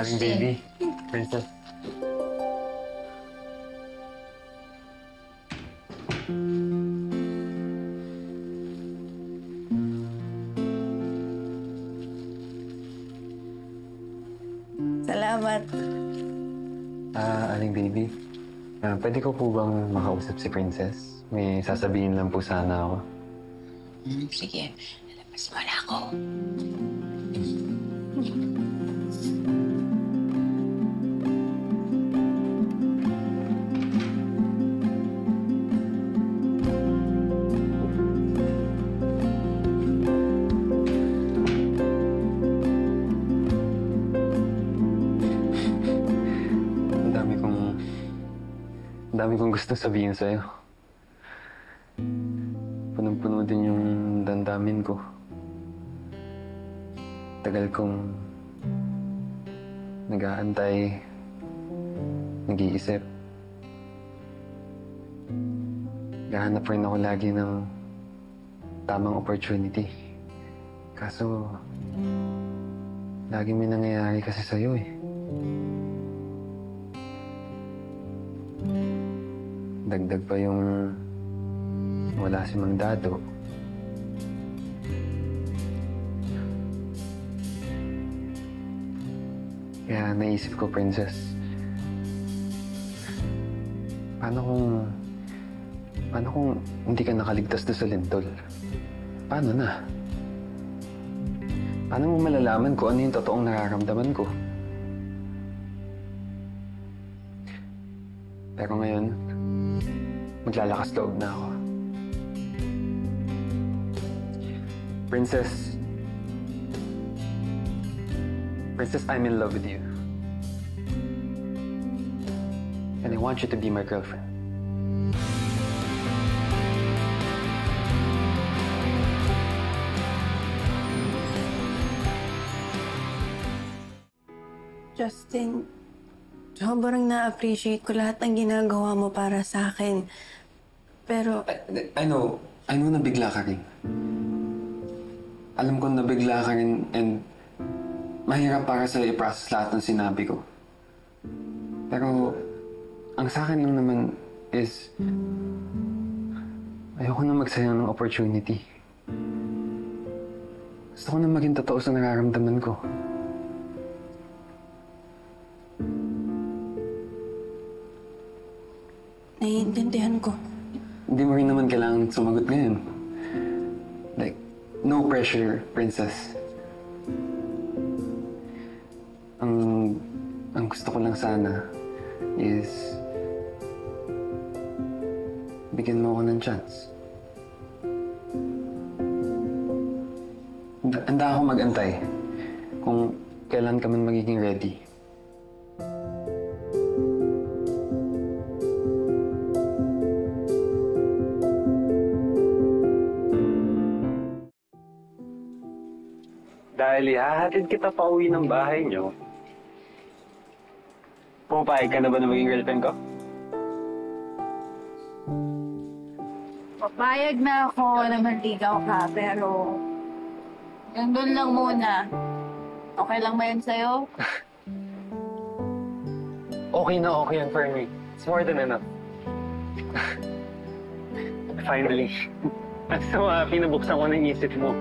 Aling baby. Princess. Salamat. Aling baby. Pwede ko po bang makausap si Princess? May sasabihin lang po sana ako. Sige, lalabas mo na ako. Ang dami kong gusto sabihin sa'yo. Punong-puno din yung damdamin ko. Tagal kong nag-aantay, nag-iisip. Gahanap rin ako lagi ng tamang opportunity. Kaso, lagi may nangyayari kasi sa'yo eh. Dagdag pa yung wala si Mang Dado. Kaya naisip ko, Princess, paano kung hindi ka nakaligtas doon sa lindol? Paano na? Paano mo malalaman kung ano yung totoong nararamdaman ko? Pero ngayon, maglalakas loob na ako. Princess, I'm in love with you. And I want you to be my girlfriend. Justin, sobrang na-appreciate ko lahat ng ginagawa mo para sa akin. Pero... I know nabigla ka rin. Alam ko nabigla ka rin and mahirap para sa'yo i-process lahat ng sinabi ko. Pero ang sa akin lang naman is ayoko na magsayang ng opportunity. Gusto ko na maging totoo sa nararamdaman ko. Naiintindihan ko. Hindi mo rin naman kailangan sumagot ngayon. Like, no pressure, Princess. Ang gusto ko lang sana is bigyan mo ako ng chance. Handa ako mag-antay kung kailan ka man magiging ready. Dahil ihahatid kita pa uwi ng bahay niyo, pumapayag ka na ba na maging girlfriend ko? Papayag na ako na manligaw ka, pero doon lang muna. Okay lang ba yun sa'yo? Okay na okay yan for me. It's more than enough. Finally. I'm so happy na buksan ko ng isip mo.